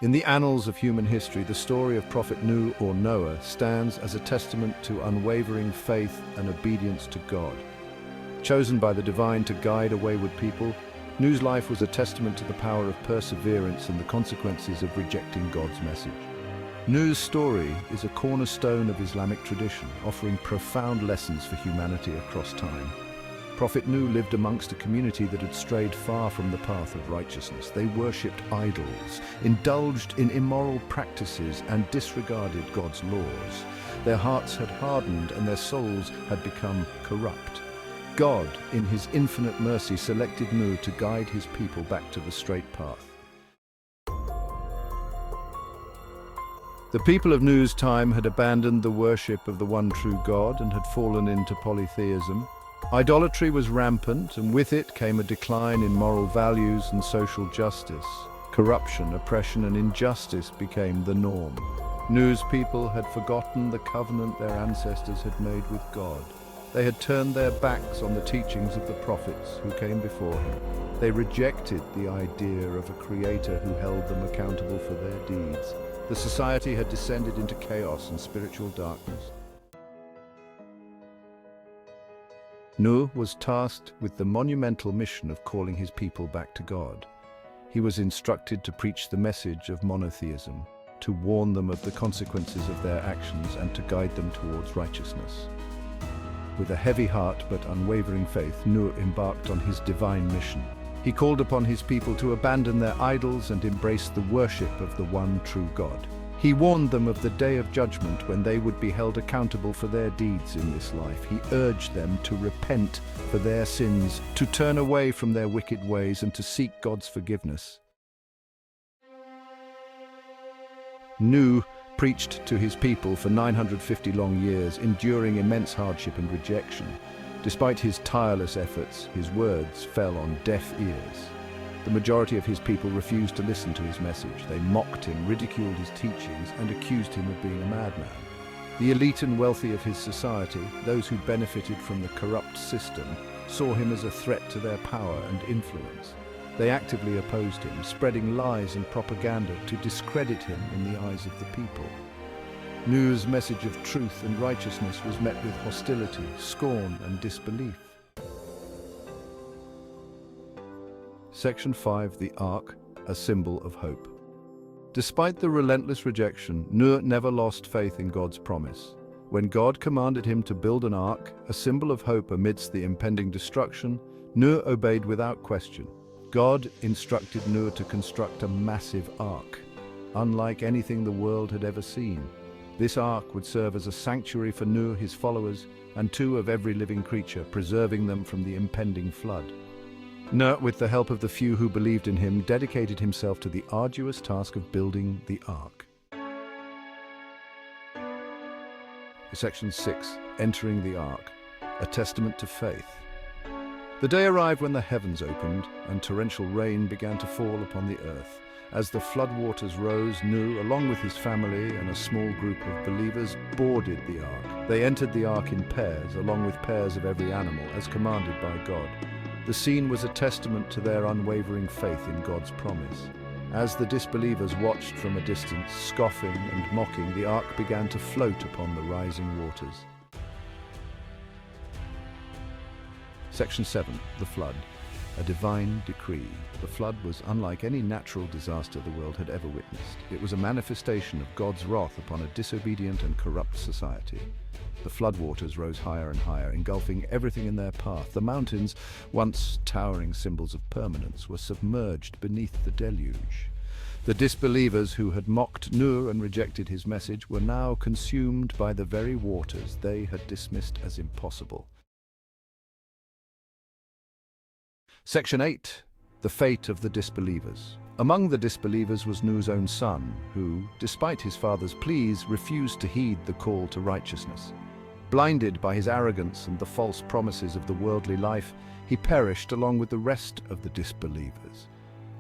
In the annals of human history, the story of Prophet Nuh or Noah stands as a testament to unwavering faith and obedience to God. Chosen by the divine to guide a wayward people, Nuh's life was a testament to the power of perseverance and the consequences of rejecting God's message. Nuh's story is a cornerstone of Islamic tradition, offering profound lessons for humanity across time. Prophet Nuh lived amongst a community that had strayed far from the path of righteousness. They worshipped idols, indulged in immoral practices, and disregarded God's laws. Their hearts had hardened and their souls had become corrupt. God, in his infinite mercy, selected Nuh to guide his people back to the straight path. The people of Nuh's time had abandoned the worship of the one true God and had fallen into polytheism. Idolatry was rampant, and with it came a decline in moral values and social justice. Corruption, oppression, and injustice became the norm. Nuh's people had forgotten the covenant their ancestors had made with God. They had turned their backs on the teachings of the prophets who came before him. They rejected the idea of a creator who held them accountable for their deeds. The society had descended into chaos and spiritual darkness. Nuh was tasked with the monumental mission of calling his people back to God. He was instructed to preach the message of monotheism, to warn them of the consequences of their actions and to guide them towards righteousness. With a heavy heart but unwavering faith, Nuh embarked on his divine mission. He called upon his people to abandon their idols and embrace the worship of the one true God. He warned them of the day of judgment when they would be held accountable for their deeds in this life. He urged them to repent for their sins, to turn away from their wicked ways and to seek God's forgiveness. Nuh preached to his people for 950 long years, enduring immense hardship and rejection. Despite his tireless efforts, his words fell on deaf ears. The majority of his people refused to listen to his message. They mocked him, ridiculed his teachings, and accused him of being a madman. The elite and wealthy of his society, those who benefited from the corrupt system, saw him as a threat to their power and influence. They actively opposed him, spreading lies and propaganda to discredit him in the eyes of the people. Nuh's message of truth and righteousness was met with hostility, scorn, and disbelief. Section 5. The Ark, a symbol of hope. Despite the relentless rejection, Nuh never lost faith in God's promise. When God commanded him to build an ark, a symbol of hope amidst the impending destruction, Nuh obeyed without question. God instructed Nuh to construct a massive ark, unlike anything the world had ever seen. This ark would serve as a sanctuary for Nuh, his followers, and two of every living creature, preserving them from the impending flood. Nuh, with the help of the few who believed in him, dedicated himself to the arduous task of building the ark. Section 6. Entering the ark, a testament to faith. The day arrived when the heavens opened and torrential rain began to fall upon the earth. As the floodwaters rose, Nuh, along with his family and a small group of believers, boarded the ark. They entered the ark in pairs, along with pairs of every animal, as commanded by God. The scene was a testament to their unwavering faith in God's promise. As the disbelievers watched from a distance, scoffing and mocking, the ark began to float upon the rising waters. Section 7. The Flood, a divine decree. The flood was unlike any natural disaster the world had ever witnessed. It was a manifestation of God's wrath upon a disobedient and corrupt society. The floodwaters rose higher and higher, engulfing everything in their path. The mountains, once towering symbols of permanence, were submerged beneath the deluge. The disbelievers who had mocked Nuh and rejected his message were now consumed by the very waters they had dismissed as impossible. Section 8. The fate of the disbelievers. Among the disbelievers was Nuh's own son, who, despite his father's pleas, refused to heed the call to righteousness. Blinded by his arrogance and the false promises of the worldly life, he perished along with the rest of the disbelievers.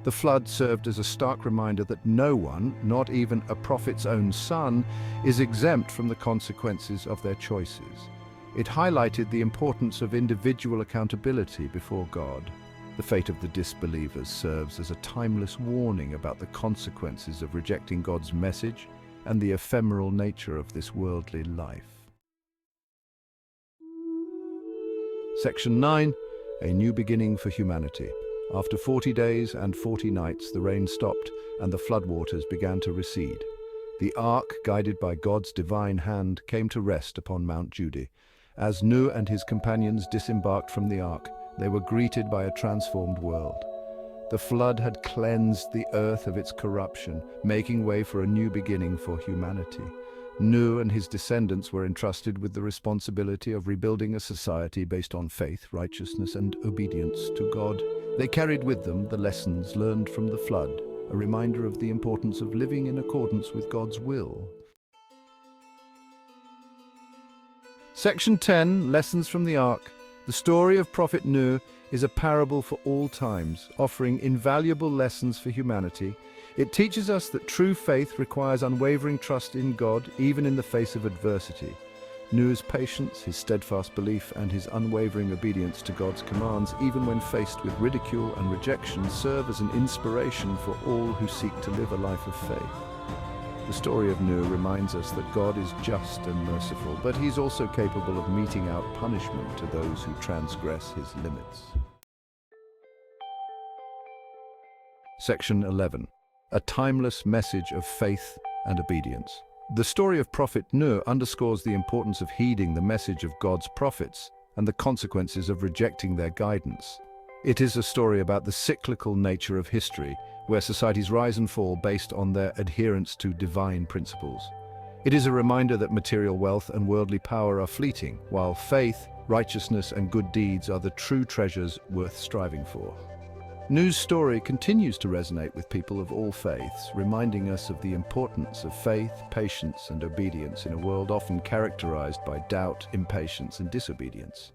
The flood served as a stark reminder that no one, not even a prophet's own son, is exempt from the consequences of their choices. It highlighted the importance of individual accountability before God. The fate of the disbelievers serves as a timeless warning about the consequences of rejecting God's message and the ephemeral nature of this worldly life. Section 9. A new beginning for humanity. After 40 days and 40 nights, the rain stopped and the floodwaters began to recede. The ark, guided by God's divine hand, came to rest upon Mount Judah. As Nuh and his companions disembarked from the ark, they were greeted by a transformed world. The flood had cleansed the earth of its corruption, making way for a new beginning for humanity. Nuh and his descendants were entrusted with the responsibility of rebuilding a society based on faith, righteousness, and obedience to God. They carried with them the lessons learned from the flood, a reminder of the importance of living in accordance with God's will. Section 10, Lessons from the Ark. The story of Prophet Nuh is a parable for all times, offering invaluable lessons for humanity. It teaches us that true faith requires unwavering trust in God, even in the face of adversity. Nuh's patience, his steadfast belief, and his unwavering obedience to God's commands, even when faced with ridicule and rejection, serve as an inspiration for all who seek to live a life of faith. The story of Nuh reminds us that God is just and merciful, but he's also capable of meting out punishment to those who transgress his limits. Section 11. A timeless message of faith and obedience. The story of Prophet Nuh underscores the importance of heeding the message of God's prophets and the consequences of rejecting their guidance. It is a story about the cyclical nature of history, where societies rise and fall based on their adherence to divine principles. It is a reminder that material wealth and worldly power are fleeting, while faith, righteousness, and good deeds are the true treasures worth striving for. Nuh's story continues to resonate with people of all faiths, reminding us of the importance of faith, patience, and obedience in a world often characterized by doubt, impatience, and disobedience.